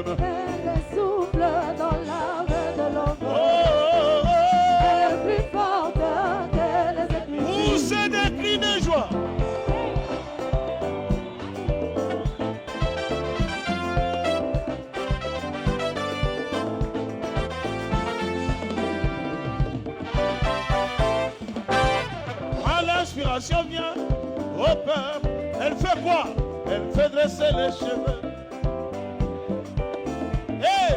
donne. Elle souffle dans l'arbre de l'ombre. Oh, oh, oh. Elle est plus forte que les éclipses. Poussez des cris de joie. Quand l'inspiration vient au peuple, elle fait quoi? Elle fait dresser les cheveux. Hey!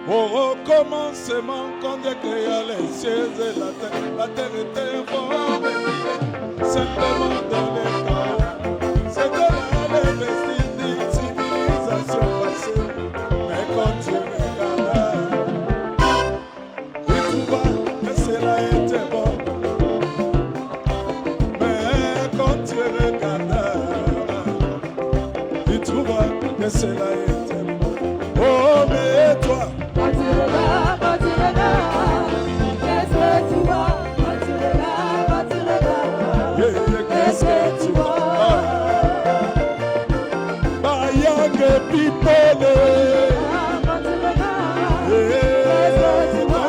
Au commencement, quand Dieu créa les cieux et la terre était formée, simplement dans les chaos. C'était là les vestiges d'une civilisation passée. Mais quand tu regardes, tu vois que cela était bon. Mais quand tu regardes, tu vois que cela était bon. Oh, mais toi, quand tu regardes, qu'est-ce que tu vois? Quand tu regardes, qu'est-ce que tu vois? Bayang people, quand tu regardes, qu'est-ce que tu vois?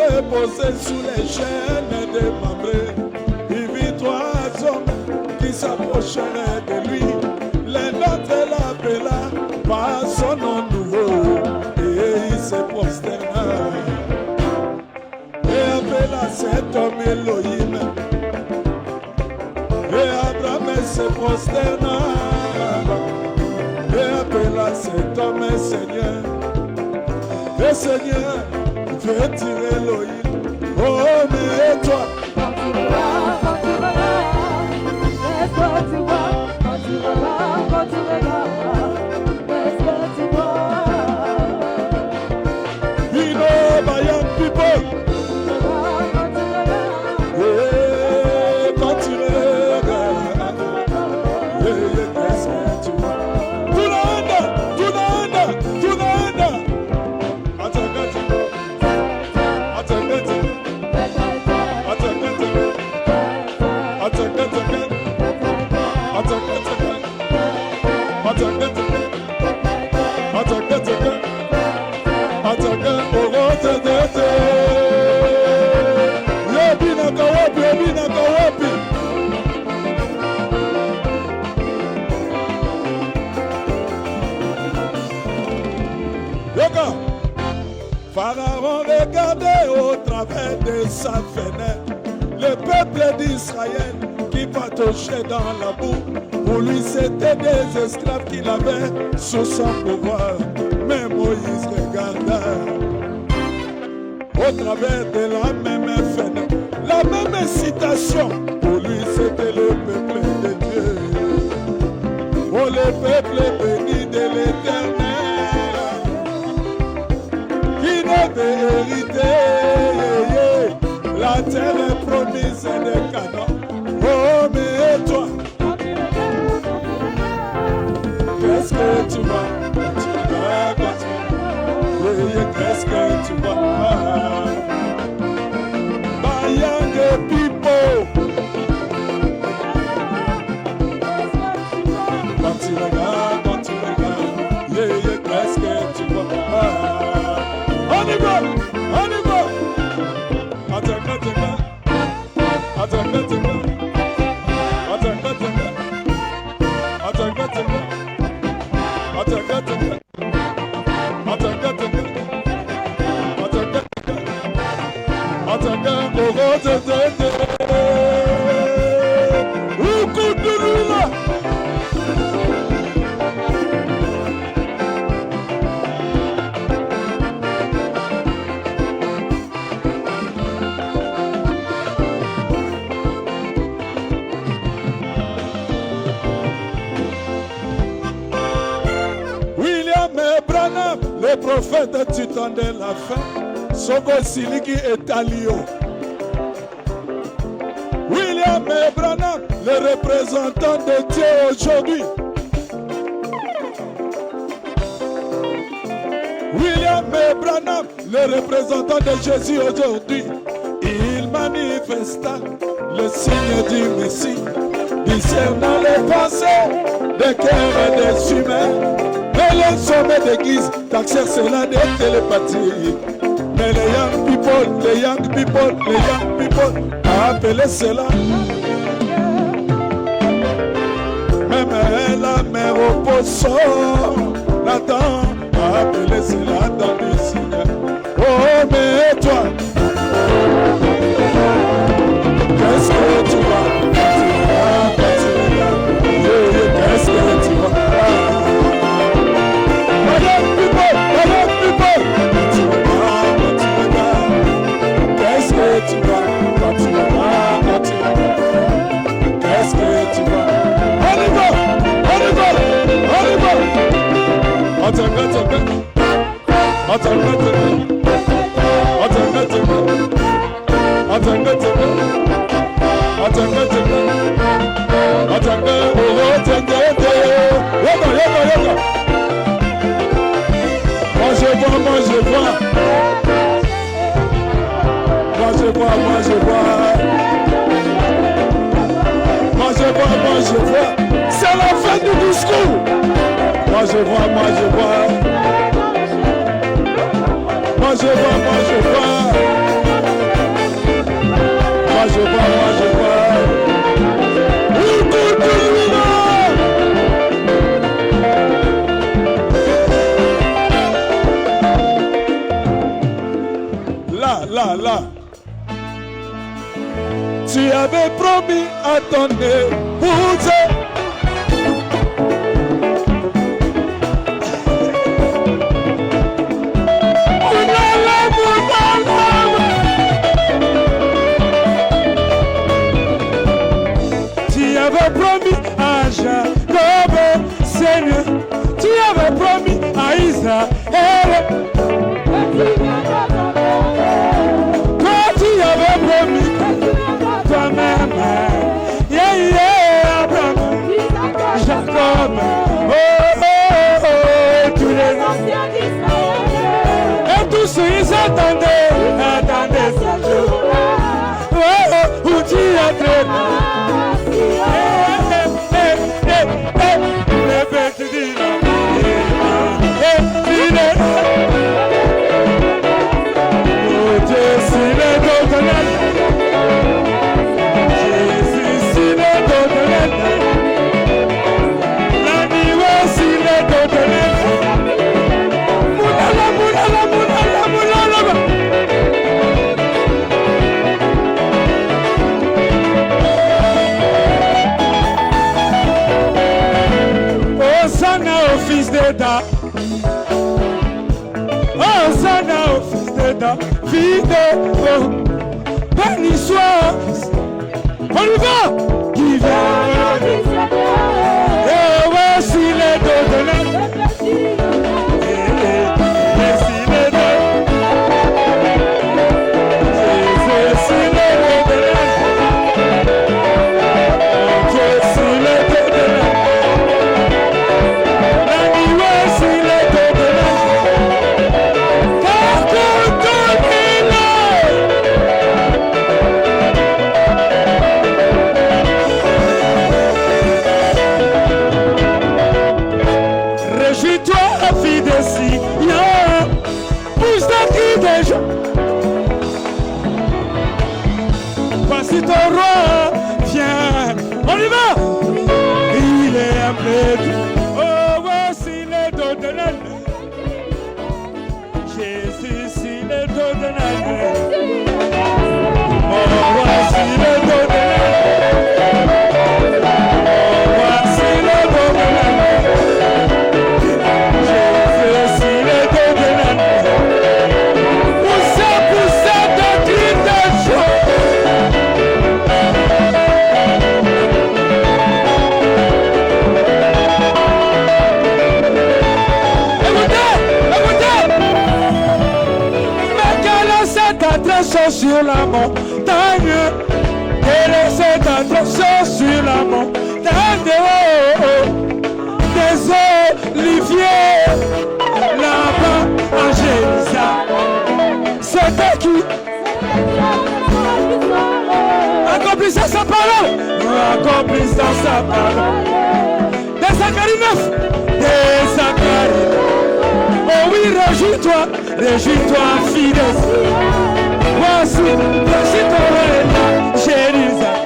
été posé sous les chaînes des mambrés. Il vit 3 hommes qui s'approcheraient de lui. L'un d'entre eux l'appela par son nom nouveau et il se prosterna. Et appela cet homme Elohim. Et Abraham se prosterna. Et appela cet homme Seigneur. Et Seigneur, veux tirer Elohim. Oh, mais toi, we know my young people. Quand tu regardes, qu'est-ce que tu vois? Tout le monde. Pharaon regardait au travers de sa fenêtre le peuple d'Israël qui pataugeait dans la boue. Pour lui, c'était des esclaves qu'il avait sous son pouvoir. Mais Moïse regarda au travers de la même fenêtre, la même citation. Pour lui, c'était le peuple de Dieu. Oh, le peuple béni de l'Éternel, qui devait hériter la terre promise de Canaan. Oh, mais toi, qu'est-ce que tu vois? Qu'est-ce que tu vois? My young people, quand tu regardes, qu'est-ce que tu vois? On y va! Le prophète du temps de la fin, Sogo Siliki et Talio. William Branham, le représentant de Dieu aujourd'hui. William Branham, le représentant de Jésus aujourd'hui. Il manifesta le signe du Messie, discernant les pensées des cœurs et des humains. Mais les sommets d'église taxèrent cela de télépathie. Mais les young people appelaient cela. Même la mère au poisson, Nathan appelait cela dans le Seigneur. Oh, mais toi, qu'est-ce que tu vois? Qu'est-ce que tu vois? Tu vois, quand tu vas, qu'est-ce que tu vois? On y va! Moi je vois. C'est la fin du discours. Moi je vois. Moi je vois. là. Tu avais promis à ton épouse. Tu avais promis à Jacob, Seigneur. Tu avais promis à Israël. Toi, tu avais promis toi-même. Abraham, Jacob, tous les anciens d'Israël. Et tous ils attendaient ce jour-là. Où tu as traîné. Fils de David, béni soit, on y va, qui vient, et voici les dos de l'âme, voici ton roi, viens, on y va. Il est appelé, oh voici les dos de l'âne. Jésus, il est dos de l'âne. Oh voici les dos de l'âne. Oh voici les dos de l'âne. Jésus, il est dos de l'âne. Poussez de cris de joie. Sur la montagne, quelle est cette attraction sur la montagne des oliviers là-bas à Jérusalem? C'était qui? Accomplissant sa parole, accomplissant sa parole. Des Zacharie 9, des Zacharie. Oh oui, réjouis-toi, fille de Sion. Voici ton roi, Jérusalem.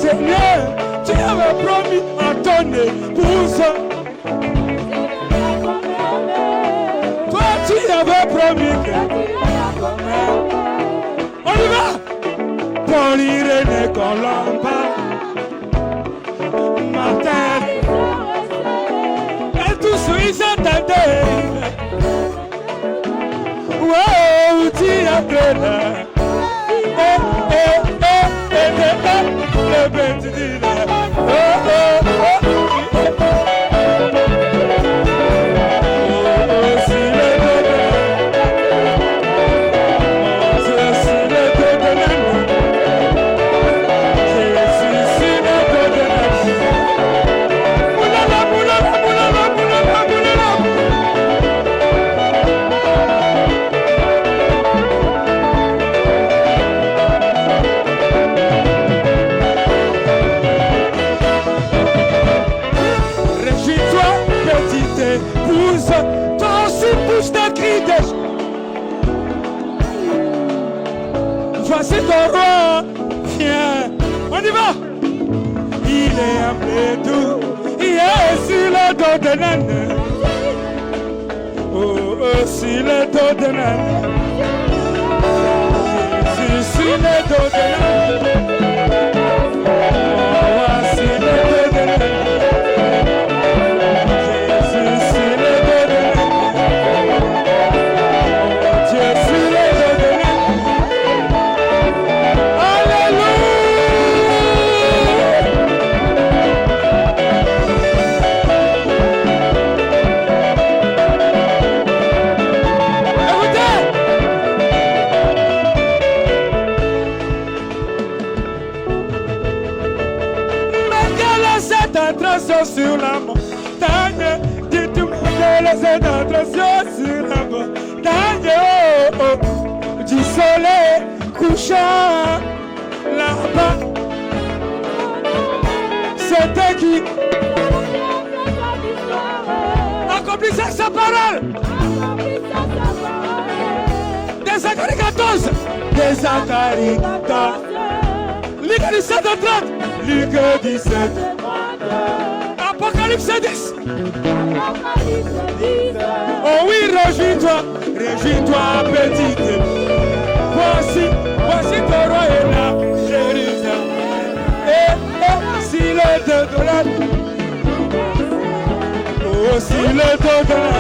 Seigneur, tu avais promis à ton épouse. Toi, tu avais promis que... On y va. Paul Irénée Colomba, Martin, et tous ils attendaient. Wow, tu as donné. Le petit dit pousse, toi aussi pousse tes cris de joie. Voici ton roi, viens, on y va. Il est appelé doux, il est sur le dos de l'âne. Oh, sur le dos de l'âne. Jésus sur le dos de l'âne. Oh, sur le dos de l'âne. Jésus sur le dos de l'âne. Dieu sur le dos de l'âne. Alléluia. Sur la montagne, dites-moi cette attraction sur la montagne, oh, oh, du soleil couchant là-bas. C'était qui accomplissait sa parole. Des Zacharie 14, des Zacharie 14, Luc 17 30, Luc 17. Apocalypse 10. Oh oui, réjouis-toi, petite. Voici ton roi est là, Jérusalem. Si le dos de la, oh si le dos de la,